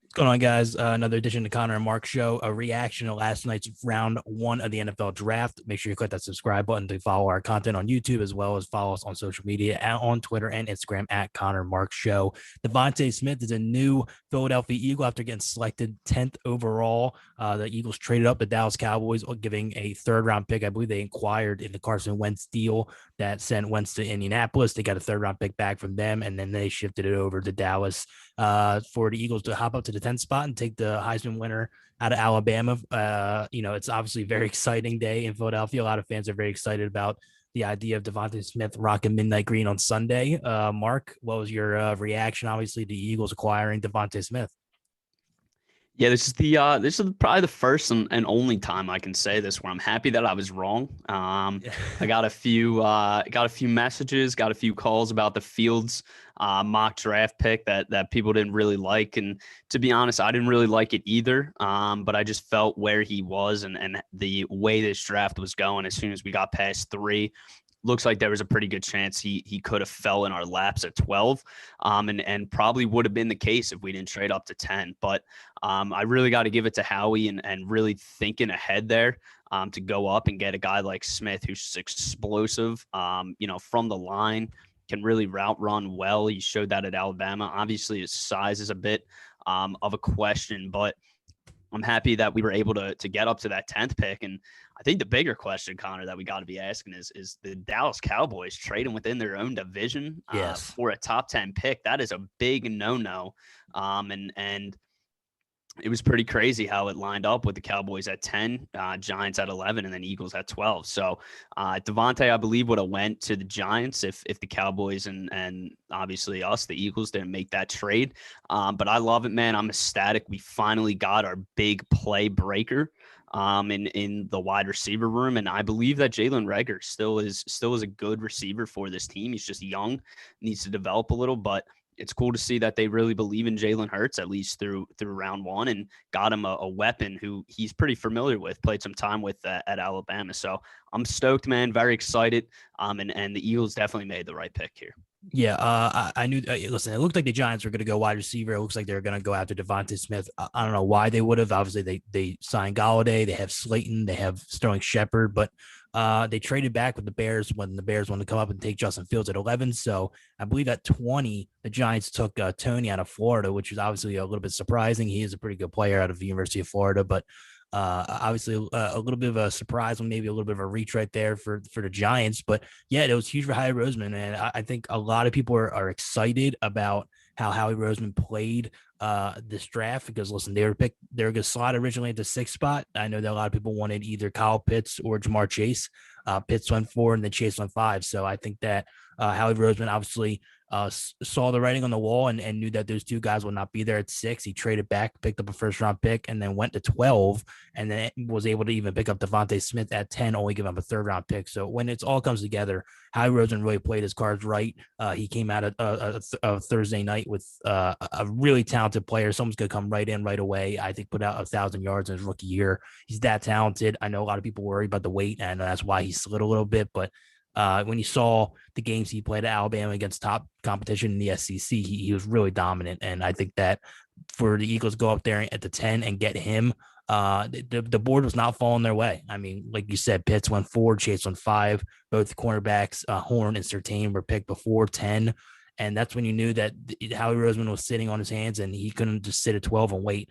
What's going on, guys? Another edition of Connor and Mark Show, a reaction to last night's round one of the NFL draft. Make sure you click that subscribe button to follow our content on YouTube, as well as follow us on social media on Twitter and Instagram at Connor and Mark Show. Devonta Smith is a new Philadelphia Eagle after getting selected 10th overall. The Eagles traded up the Dallas Cowboys, giving a third-round pick. I believe they inquired in the Carson Wentz deal that sent Wentz to Indianapolis. They got a third-round pick back from them, and then they shifted it over to Dallas for the Eagles to hop up to the 10th spot and take the Heisman winner out of Alabama. It's obviously a very exciting day in Philadelphia. A lot of fans are very excited about the idea of Devonta Smith rocking midnight green on Sunday. Mark, what was your reaction, obviously, to the Eagles acquiring Devonta Smith? Yeah, this is probably the first and only time I can say this where I'm happy that I was wrong. I got a few messages, got a few calls about the Fields mock draft pick that people didn't really like, and to be honest, I didn't really like it either. But I just felt where he was and the way this draft was going. As soon as we got past three, looks like there was a pretty good chance he could have fell in our laps at 12, and probably would have been the case if we didn't trade up to 10. But I really got to give it to Howie and really thinking ahead there to go up and get a guy like Smith who's explosive, from the line, can really route run well. He showed that at Alabama. Obviously, his size is a bit of a question, but I'm happy that we were able to get up to that 10th pick. And I think the bigger question, Connor, that we got to be asking is the Dallas Cowboys trading within their own division Yes. for a top 10 pick. That is a big no-no. And it was pretty crazy how it lined up with the Cowboys at 10, Giants at 11, and then Eagles at 12. So Devontae, I believe, would have went to the Giants if the Cowboys and obviously us, the Eagles, didn't make that trade. But I love it, man. I'm ecstatic. We finally got our big play breaker in the wide receiver room. And I believe that Jalen Reagor still is a good receiver for this team. He's just young, needs to develop a little, but it's cool to see that they really believe in Jalen Hurts, at least through round one, and got him a weapon who he's pretty familiar with, played some time with at Alabama. So I'm stoked, man, very excited. And the Eagles definitely made the right pick here. Yeah, I knew. Listen, it looked like the Giants were going to go wide receiver. It looks like they're going to go after Devonta Smith. I don't know why they would have. Obviously, they signed Galladay. They have Slayton. They have Sterling Shepard. But they traded back with the Bears when the Bears wanted to come up and take Justin Fields at 11. So I believe at 20, the Giants took Tony out of Florida, which is obviously a little bit surprising. He is a pretty good player out of the University of Florida, but obviously a little bit of a surprise, maybe a little bit of a retread there for the Giants. But yeah, it was huge for Howie Roseman, and I think a lot of people are excited about how Howie Roseman played this draft because listen, they were going to slot originally at the 6th spot. I know that a lot of people wanted either Kyle Pitts or Jamar Chase. Pitts went 4 and then Chase went 5. So I think that Howie Roseman obviously saw the writing on the wall and knew that those two guys would not be there at 6. He traded back, picked up a first-round pick, and then went to 12, and then was able to even pick up Devonta Smith at 10, only give him a third-round pick. So when it all comes together, Howie Roseman really played his cards right. He came out of Thursday night with a really talented player. Someone's going to come right in right away. I think put out 1,000 yards in his rookie year. He's that talented. I know a lot of people worry about the weight, and that's why he slid a little bit, but when you saw the games he played at Alabama against top competition in the SEC, he was really dominant. And I think that for the Eagles to go up there at the 10 and get him, the board was not falling their way. I mean, like you said, Pitts went 4, Chase went 5. Both cornerbacks, Horn and Surtain, were picked before 10. And that's when you knew that Howie Roseman was sitting on his hands and he couldn't just sit at 12 and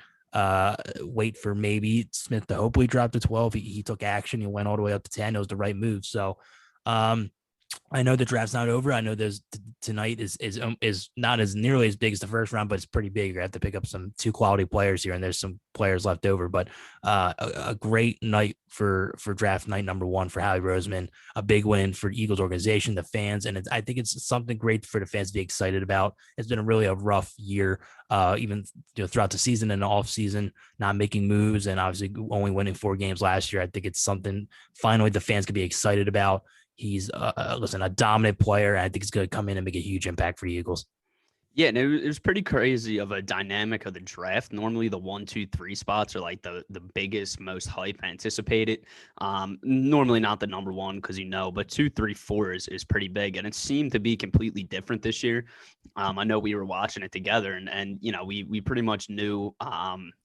wait for maybe Smith to hopefully drop to 12. He took action. He went all the way up to 10. It was the right move. So, I know the draft's not over. I know there's tonight is not as nearly as big as the first round, but it's pretty big. You have to pick up some 2 quality players here, and there's some players left over. But a great night for draft night number 1 for Howie Roseman. A big win for the Eagles organization, the fans, and I think it's something great for the fans to be excited about. It's been a rough year, even throughout the season and the off season, not making moves, and obviously only winning 4 games last year. I think it's something finally the fans can be excited about. He's a dominant player. And I think he's going to come in and make a huge impact for the Eagles. Yeah, and it was pretty crazy of a dynamic of the draft. Normally, the 1, 2, 3 spots are like the biggest, most hype anticipated. Normally not the number one because but 2, 3, 4 is pretty big, and it seemed to be completely different this year. I know we were watching it together, and we pretty much knew.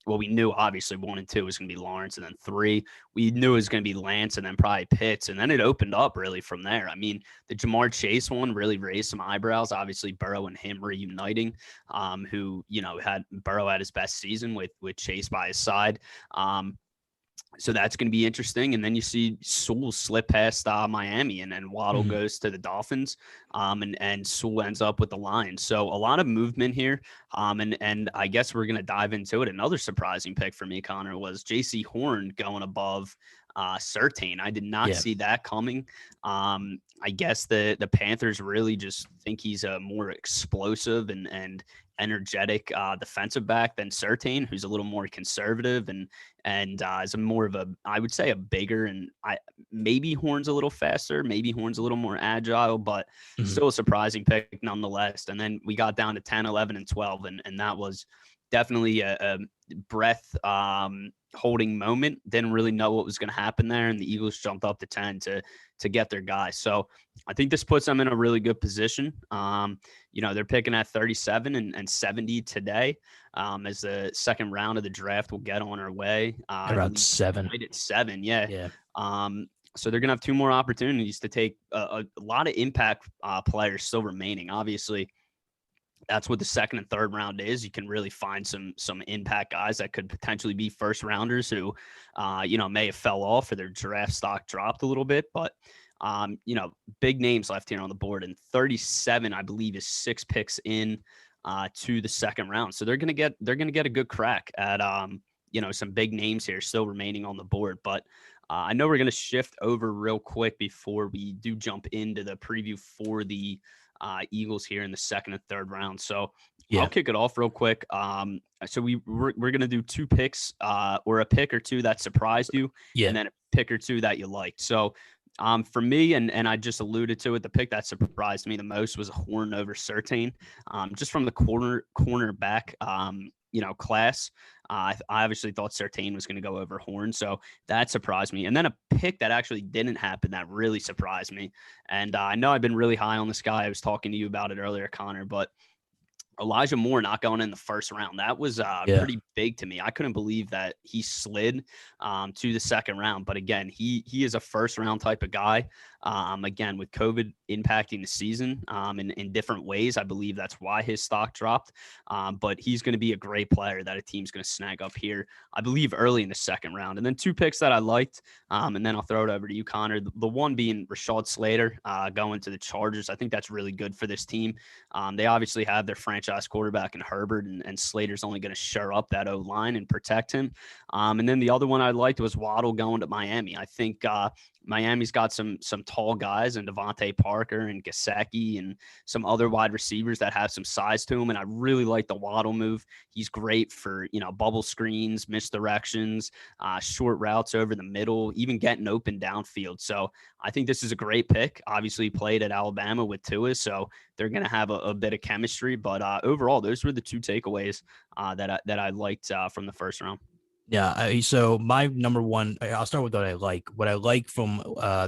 Well, we knew obviously 1 and 2 was going to be Lawrence, and then 3 we knew it was going to be Lance, and then probably Pitts, and then it opened up really from there. I mean, the Jamar Chase one really raised some eyebrows. Obviously, Burrow and him reuniting, who had Burrow at his best season with Chase by his side. So that's going to be interesting. And then you see Sewell slip past Miami, and then Waddle goes to the Dolphins, and Sewell ends up with the Lions. So a lot of movement here. And I guess we're going to dive into it. Another surprising pick for me, Connor, was J.C. Horn going above Surtain. I did not see that coming. I guess the Panthers really just think he's a more explosive and energetic defensive back than Surtain, who's a little more conservative and is a more of I would say a bigger, and maybe Horn's a little faster, maybe Horn's a little more agile, but still a surprising pick nonetheless. And then we got down to 10, 11, and 12, and that was definitely a breath holding moment. Didn't really know what was going to happen there, and the Eagles jumped up to 10 to get their guy. So I think this puts them in a really good position. They're picking at 37 and 70 today, as the second round of the draft will get on our way. Around 7. Right at 7, yeah. Yeah. So they're going to have 2 more opportunities to take a lot of impact players still remaining. Obviously, that's what the second and third round is. You can really find some impact guys that could potentially be first rounders who, may have fell off or their draft stock dropped a little bit. But, big names left here on the board. And 37, I believe, is 6 picks in to the second round. So they're gonna get a good crack at some big names here still remaining on the board. But I know we're gonna shift over real quick before we do jump into the preview for the Eagles here in the second and third round. So I'll kick it off real quick. So we're going to do 2 picks or a pick or 2 that surprised you, and then a pick or 2 that you liked. So for me, and I just alluded to it, the pick that surprised me the most was Horn over Surtain, just from the cornerback class. I obviously thought Surtain was going to go over Horn, so that surprised me. And then a pick that actually didn't happen that really surprised me. And I know I've been really high on this guy. I was talking to you about it earlier, Connor, but Elijah Moore not going in the first round. That was pretty big to me. I couldn't believe that he slid to the second round. But again, he is a first round type of guy. Again, with COVID impacting the season in different ways, I believe that's why his stock dropped. But he's going to be a great player that a team's going to snag up here, I believe, early in the second round. And then 2 picks that I liked, and then I'll throw it over to you, Connor. The one being Rashad Slater going to the Chargers. I think that's really good for this team. They obviously have their franchise quarterback in Herbert, and Slater's only going to shore up that O-line and protect him. And then the other one I liked was Waddle going to Miami. I think Miami's got some tall guys, and Devontae Parker and Gesicki and some other wide receivers that have some size to them. And I really like the Waddle move. He's great for, bubble screens, misdirections, short routes over the middle, even getting open downfield. So I think this is a great pick. Obviously played at Alabama with Tua, so they're going to have a bit of chemistry. But overall, those were the 2 takeaways that I liked from the first round. Yeah. So my number one, I'll start with what I like. What I like from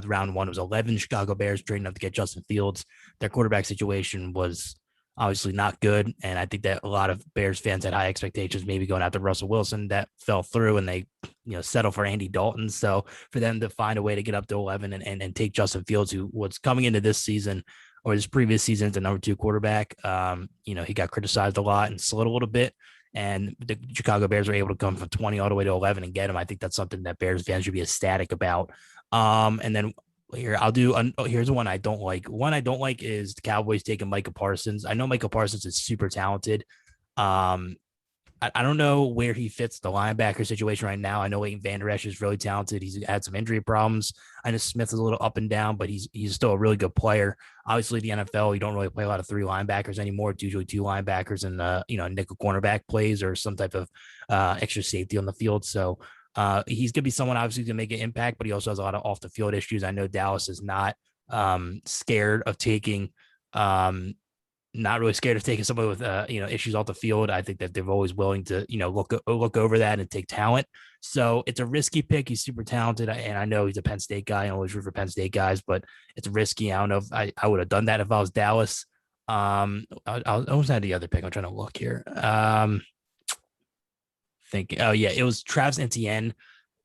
round 1 was 11 Chicago Bears trading up to get Justin Fields. Their quarterback situation was obviously not good. And I think that a lot of Bears fans had high expectations, maybe going after Russell Wilson. That fell through, and they, settle for Andy Dalton. So for them to find a way to get up to 11 and take Justin Fields, who was coming into this season or his previous season as the number 2 quarterback, he got criticized a lot and slid a little bit. And the Chicago Bears were able to come from 20 all the way to 11 and get him. I think that's something that Bears fans should be ecstatic about. And then here, here's one I don't like. One I don't like is the Cowboys taking Micah Parsons. I know Micah Parsons is super talented. I don't know where he fits the linebacker situation right now. I know Leighton Vander Esch is really talented. He's had some injury problems. I know Smith is a little up and down, but he's still a really good player. Obviously, the NFL, you don't really play a lot of 3 linebackers anymore. It's usually 2 linebackers and nickel cornerback plays or some type of extra safety on the field. So he's gonna be someone obviously to make an impact, but he also has a lot of off the field issues. I know Dallas is not scared of taking not really scared of taking somebody with issues off the field. I think that they're always willing to look over that and take talent. So it's a risky pick. He's super talented, and I know he's a Penn State guy. I always root for Penn State guys, but it's risky. I don't know if I would have done that if I was Dallas. I was at the other pick. I'm trying to look here. Thinking, oh yeah, it was Travis Etienne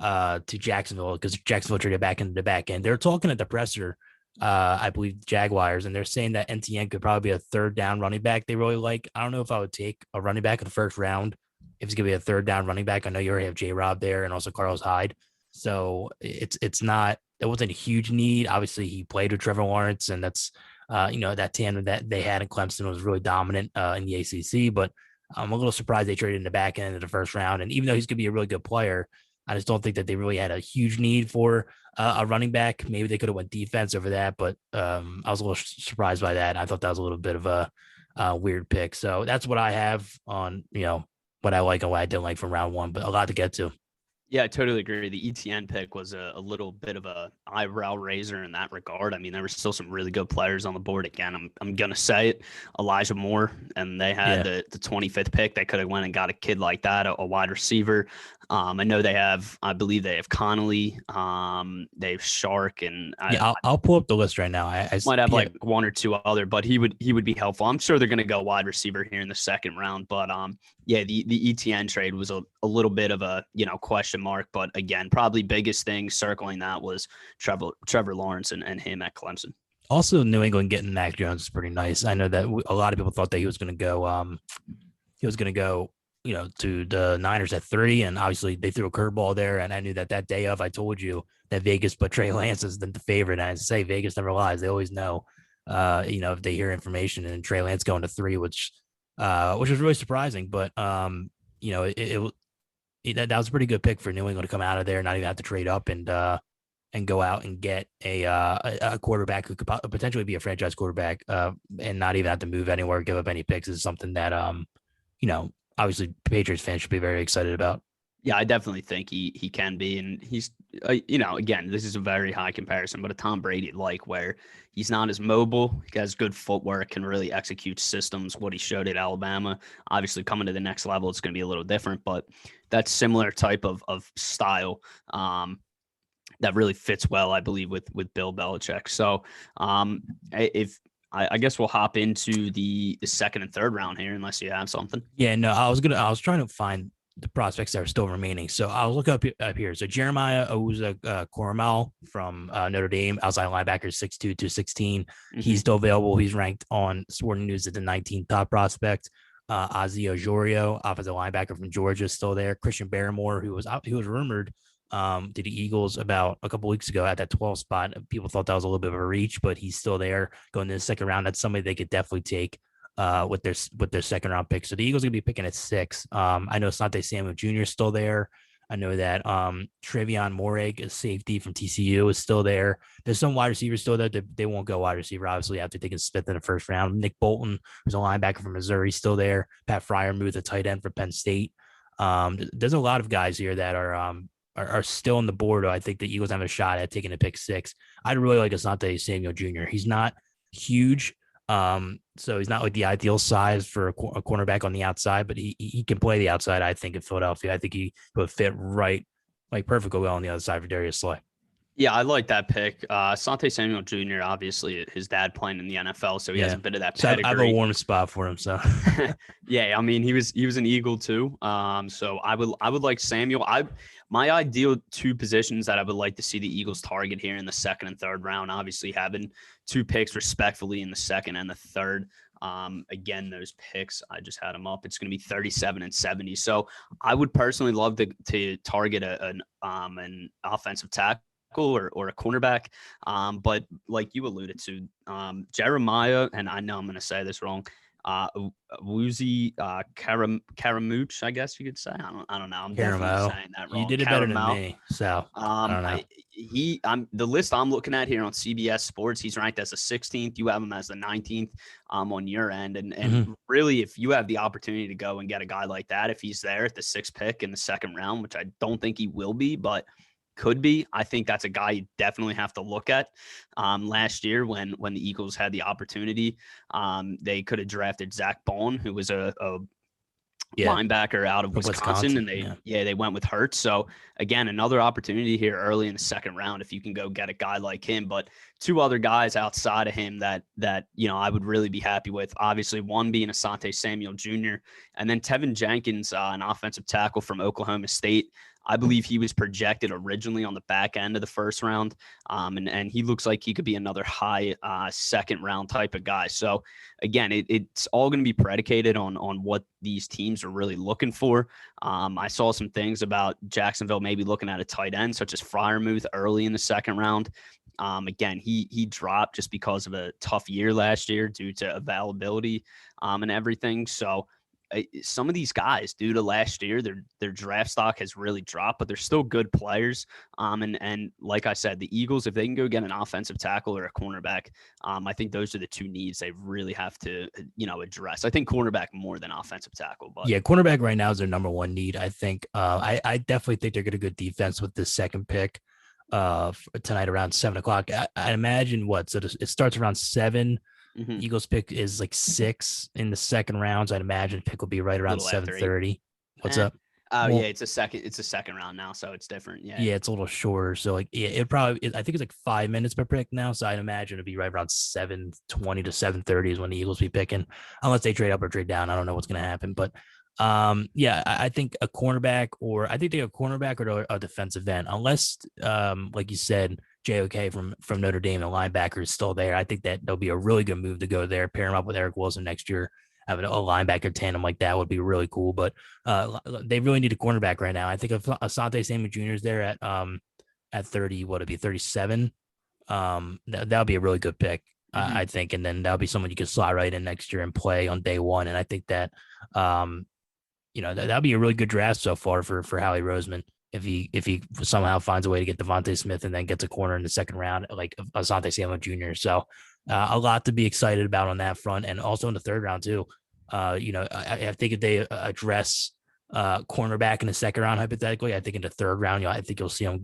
to Jacksonville because Jacksonville traded back into the back end. They're talking at the presser, I believe Jaguars, and they're saying that Etienne could probably be a third down running back. They really like. I don't know if I would take a running back in the first round if it's gonna be a third down running back. I know you already have J Rob there and also Carlos Hyde, so it's not. It wasn't a huge need. Obviously, he played with Trevor Lawrence, and that's that tandem that they had in Clemson was really dominant in the ACC, but I'm a little surprised they traded in the back end of the first round. And even though he's going to be a really good player, I just don't think that they really had a huge need for a running back. Maybe they could have went defense over that, but I was a little surprised by that. I thought that was a little bit of a weird pick. So that's what I have on, what I like and what I didn't like from round one, but a lot to get to. Yeah, I totally agree. The ETN pick was a little bit of a eyebrow raiser in that regard. I mean, there were still some really good players on the board. Again, I'm gonna say it, Elijah Moore, and they had the 25th pick. They could have went and got a kid like that, a wide receiver. I know I believe they have Connolly, they have Shark, and I'll pull up the list right now. I might have like one or two other, but he would be helpful. I'm sure they're gonna go wide receiver here in the second round, but yeah, the ETN trade was a little bit of a question mark, but again, probably biggest thing circling that was Trevor Lawrence and him at Clemson. Also, New England getting Mac Jones is pretty nice. I know that a lot of people thought that he was going to go, to the Niners at 3, and obviously they threw a curveball there. And I knew that day of, I told you that Vegas put Trey Lance as the favorite. And I say Vegas never lies; they always know. If they hear information, and Trey Lance going to 3, which was really surprising. But that was a pretty good pick for New England to come out of there, not even have to trade up and go out and get a quarterback who could potentially be a franchise quarterback, and not even have to move anywhere, give up any picks is something that obviously Patriots fans should be very excited about. Yeah, I definitely think he can be, and he's again, this is a very high comparison, but a Tom Brady where he's not as mobile, he has good footwork, can really execute systems. What he showed at Alabama, obviously coming to the next level, it's going to be a little different, but that's similar type of style that really fits well, I believe, with Bill Belichick. So I guess we'll hop into the second and third round here, unless you have something. Yeah, no, I was trying to find the prospects that are still remaining. So I'll look up here. So Jeremiah Owusu-Koramoah from Notre Dame, outside linebacker, 6'2", 216. Mm-hmm. He's still available. He's ranked on Sporting News as the 19th top prospect. Ozzie Ojorio, offensive linebacker from Georgia, is still there. Christian Barmore, who was rumored to the Eagles about a couple weeks ago at that 12 spot. People thought that was a little bit of a reach, but he's still there going to the second round. That's somebody they could definitely take with their second round pick. So the Eagles are gonna be picking at 6. I know Asante Samuel Jr. is still there. I know that Trevion Morrig, a safety from TCU, is still there. There's some wide receivers still there. They won't go wide receiver, obviously, after taking Smith in the first round. Nick Bolton, who's a linebacker from Missouri, still there. Pat Fryermuth, a tight end for Penn State. There's a lot of guys here that are still on the board. I think the Eagles have a shot at taking a pick 6. I'd really like Asante Samuel Jr. He's not huge. So he's not like the ideal size for a cornerback on the outside, but he can play the outside. I think in Philadelphia, I think he would fit right, perfectly well on the other side for Darius Slay. Yeah, I like that pick. Asante Samuel Jr., obviously his dad playing in the NFL, so he has a bit of that pedigree. So I have a warm spot for him. So yeah, I mean he was an Eagle too. So I would like Samuel. My ideal 2 positions that I would like to see the Eagles target here in the second and third round, obviously having 2 picks respectfully in the second and the third. Again, those picks, I just had them up. It's going to be 37 and 70. So I would personally love to target an offensive tackle or a cornerback. But like you alluded to, Jeremiah, and I know I'm going to say this wrong, Woozy Karamooch, I guess you could say. I don't know. I'm definitely saying that wrong. You did it better than me. So I don't know. The list I'm looking at here on CBS Sports, he's ranked as the 16th. You have him as the 19th on your end. And really, if you have the opportunity to go and get a guy like that, if he's there at the 6th pick in the second round, which I don't think he will be, but could be. I think that's a guy you definitely have to look at. Last year, when the Eagles had the opportunity, they could have drafted Zach Bone, who was a Yeah, linebacker out of from Wisconsin, and Yeah. they went with Hurts. So again, another opportunity here early in the second round if you can go get a guy like him. But two other guys outside of him that I would really be happy with. Obviously, one being Asante Samuel Jr. and then Tevin Jenkins, an offensive tackle from Oklahoma State. I believe he was projected originally on the back end of the first round, and he looks like he could be another high second round type of guy. So again, it's all going to be predicated on what these teams are really looking for. I saw some things about Jacksonville maybe looking at a tight end such as Freiermuth early in the second round. Again, he dropped just because of a tough year last year due to availability and everything. So some of these guys, due to last year, their draft stock has really dropped, but they're still good players. And like I said, the Eagles, if they can go get an offensive tackle or a cornerback, I think those are the two needs they really have to address. I think cornerback more than offensive tackle, but yeah, cornerback right now is their number one need. I think I definitely think they're going to go defense with the second pick tonight around 7 o'clock. I imagine it starts around 7. mm-hmm. Eagles pick is like 6 in the second round. So I'd imagine pick will be right around 7:30. What's up? Oh, yeah, it's a second round now, so it's different. Yeah, it's a little shorter. So like, I think it's like 5 minutes per pick now. So I'd imagine it'll be right around 7:20 to 7:30 is when the Eagles be picking, unless they trade up or trade down. I don't know what's going to happen, but I think a cornerback, or I think they go cornerback or a defensive end, unless like you said, JOK from Notre Dame, the linebacker is still there. I think that there'll be a really good move to go there, pair him up with Eric Wilson next year. Having a linebacker tandem like that would be really cool, but they really need a cornerback right now. I think if Asante Samuel Jr. is there at 30, what would it be 37? That'll be a really good pick, I think, and then that'll be someone you can slot right in next year and play on day one. And I think that that'll be a really good draft so far for Howie Roseman. If he somehow finds a way to get Devonta Smith and then gets a corner in the second round, like Asante Samuel Jr. So a lot to be excited about on that front. And also in the third round too. I think if they address cornerback in the second round, hypothetically, I think in the third round, I think you'll see them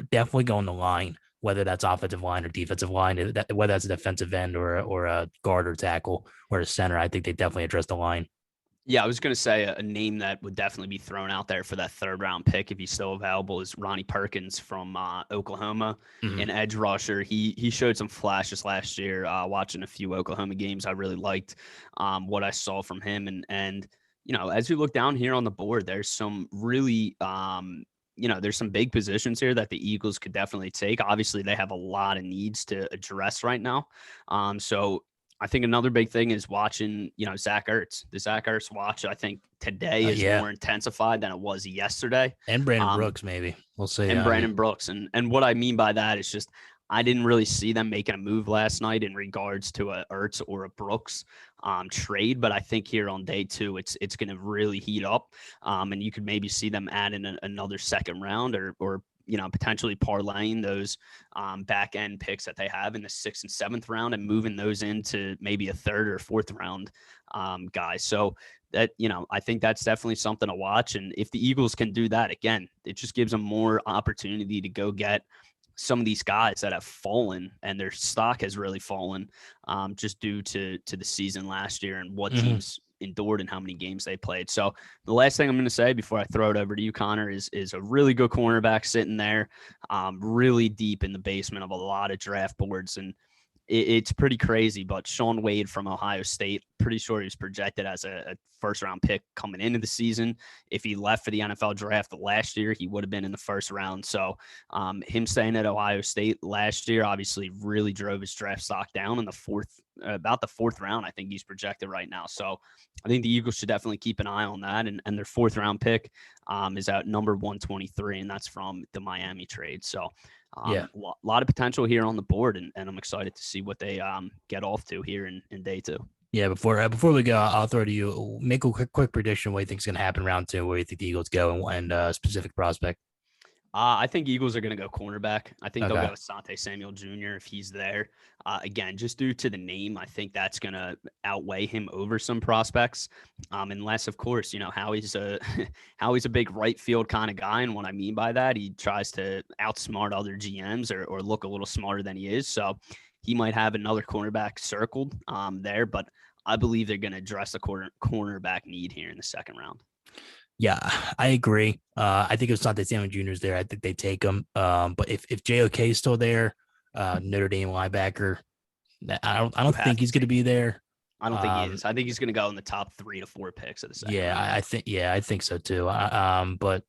definitely go on the line, whether that's offensive line or defensive line, whether that's a defensive end or a guard or tackle or a center. I think they definitely address the line. Yeah, I was going to say a name that would definitely be thrown out there for that third round pick if he's still available is Ronnie Perkins from Oklahoma, an edge rusher. He showed some flashes last year. Watching a few Oklahoma games, I really liked what I saw from him. And as you look down here on the board, there's some really there's some big positions here that the Eagles could definitely take. Obviously, they have a lot of needs to address right now. So I think another big thing is watching, Zach Ertz. The Zach Ertz watch, I think today is more intensified than it was yesterday. And Brandon Brooks, maybe. We'll see. And Brandon Brooks. And what I mean by that is just I didn't really see them making a move last night in regards to a Ertz or a Brooks trade. But I think here on day 2, it's going to really heat up. And you could maybe see them add in another second round or potentially parlaying those back end picks that they have in the 6th and 7th round and moving those into maybe a 3rd or 4th round guys. So that, I think that's definitely something to watch. And if the Eagles can do that, again, it just gives them more opportunity to go get some of these guys that have fallen and their stock has really fallen just due to the season last year and what teams endured and how many games they played. So the last thing I'm going to say before I throw it over to you, Connor, is a really good cornerback sitting there, really deep in the basement of a lot of draft boards. And it's pretty crazy, but Shaun Wade from Ohio State, pretty sure he was projected as a first-round pick coming into the season. If he left for the NFL draft last year, he would have been in the first round. So him staying at Ohio State last year obviously really drove his draft stock down in about the 4th round. I think he's projected right now. So I think the Eagles should definitely keep an eye on that. And their 4th-round pick is at number 123, and that's from the Miami trade. So a lot of potential here on the board, and I'm excited to see what they get off to here in day 2. Yeah, before we go, I'll throw to you. Make a quick prediction what you think is going to happen round 2, where you think the Eagles go, and specific prospect. I think Eagles are going to go cornerback. I think they'll go Okay. with Sante Samuel Jr. if he's there. Again, just due to the name, I think that's going to outweigh him over some prospects. Unless, of course, Howie's a Howie's a big right field kind of guy, and what I mean by that, he tries to outsmart other GMs or look a little smarter than he is. So he might have another cornerback circled there, but I believe they're going to address the cornerback need here in the second round. Yeah, I agree. I think if Sante Samuel Jr. is there, I think they take him. But if JOK is still there, Notre Dame linebacker, I You don't have think to he's going to take be him. there. I don't think he Um, is. I think he's going to go in the top 3 to 4 picks of the second yeah, round. I think so too. But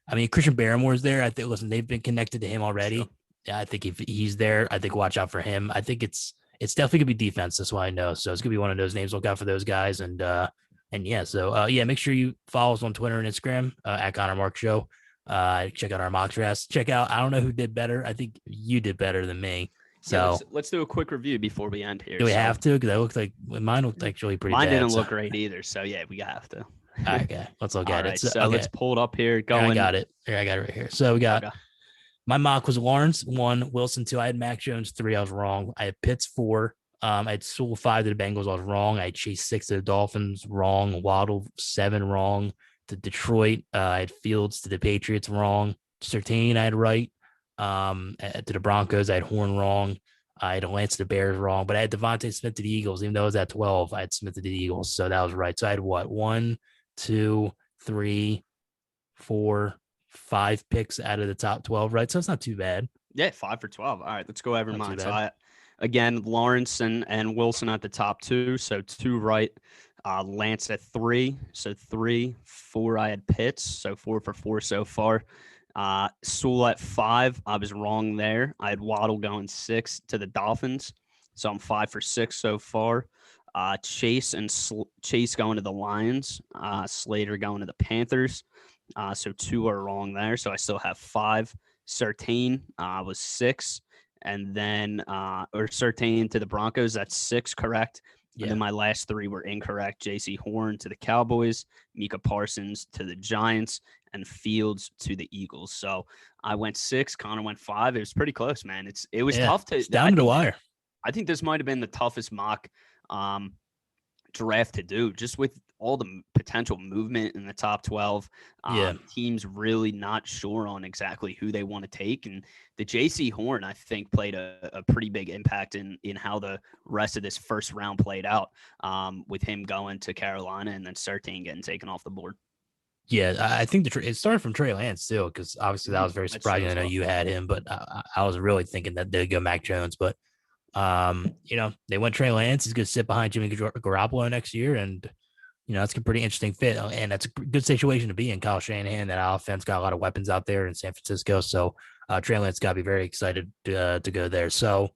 I mean, Christian Barremore's there. I think. Listen, they've been connected to him Sure. already. Yeah, I think if he's there, I think watch out for him. I think it's definitely gonna be defense. That's why I know. So it's gonna be one of those names. Look out for those guys. And yeah, so yeah, make sure you follow us on Twitter and Instagram at Connor Mark Show. Check out our mock drafts. Check out. I don't know who did better. I think you did better than me. Yeah, let's So let's do a quick review before we end here. do we So have to? Because I looked like mine looked actually pretty mine bad. didn't So look great either. So yeah, we have to. okay, let's look All at it. right, So so let's okay, pull it up here. here I Going. got it. Here I got it right here. So we got Okay. my mock was Lawrence 1, Wilson 2. I had Mac Jones 3. I was wrong. I had Pitts 4. I had Sewell 5 to the Bengals. I was wrong. I had Chase 6 to the Dolphins. Wrong. Waddle 7. Wrong. To Detroit. I had Fields to the Patriots. Wrong. Surtain I had right. To the Broncos. I had Horn wrong. I had Lance to the Bears wrong. But I had Devonta Smith to the Eagles. Even though I was at 12, I had Smith to the Eagles. So that was right. So I had what? 1, 2, 3, 4, 5 picks out of the top 12, right? So it's not too bad. Yeah, 5 for 12. All right, let's go over Not too mine. So bad. again, Lawrence and Wilson at the top two. So two right. Lance at 3. So 3, 4. I had Pitts. So 4 for 4 so far. Sewell at 5. I was wrong there. I had Waddle going 6 to the Dolphins. So I'm 5 for 6 so far. Chase going to the Lions. Slater going to the Panthers. So 2 are wrong there. So I still have 5. Surtain was 6. And then, or Surtain to the Broncos, that's 6, correct? And Yeah. then my last 3 were incorrect. J.C. Horn to the Cowboys, Mika Parsons to the Giants, and Fields to the Eagles. So I went 6. Connor went 5. It was pretty close, man. It was Yeah. tough to. It's down to the wire. I think this might have been the toughest mock draft to do, just with all the potential movement in the top 12. Yeah. Teams really not sure on exactly who they want to take. And the J.C. Horn, I think, played a pretty big impact in how the rest of this first round played out, with him going to Carolina and then Surtain getting taken off the board. Yeah, I think it started from Trey Lance too, because obviously that was very That's true surprising. I as know well. you had him, but I was really thinking that they'd go Mac Jones. But they went Trey Lance. He's going to sit behind Jimmy Garoppolo next year, and it's a pretty interesting fit. And that's a good situation to be in. Kyle Shanahan, that offense got a lot of weapons out there in San Francisco, so Trey Lance got to be very excited to go there. So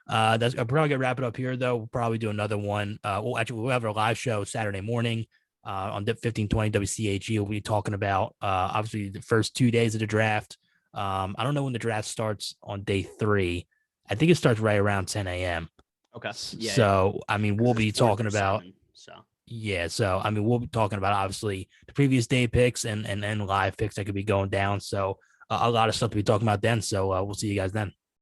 that's I'm probably gonna wrap it up here, though. We'll probably do another one. We'll have our live show Saturday morning. On 1520 WCHE, we'll be talking about obviously the first 2 days of the draft. I don't know when the draft starts on day 3. I think it starts right around 10 a.m. Okay. Yeah. So, I mean, we'll be it's 4 talking through about, 7, so. yeah. So, I mean, we'll be talking about obviously the previous day picks and live picks that could be going down. So, a lot of stuff to be talking about then. So, we'll see you guys then.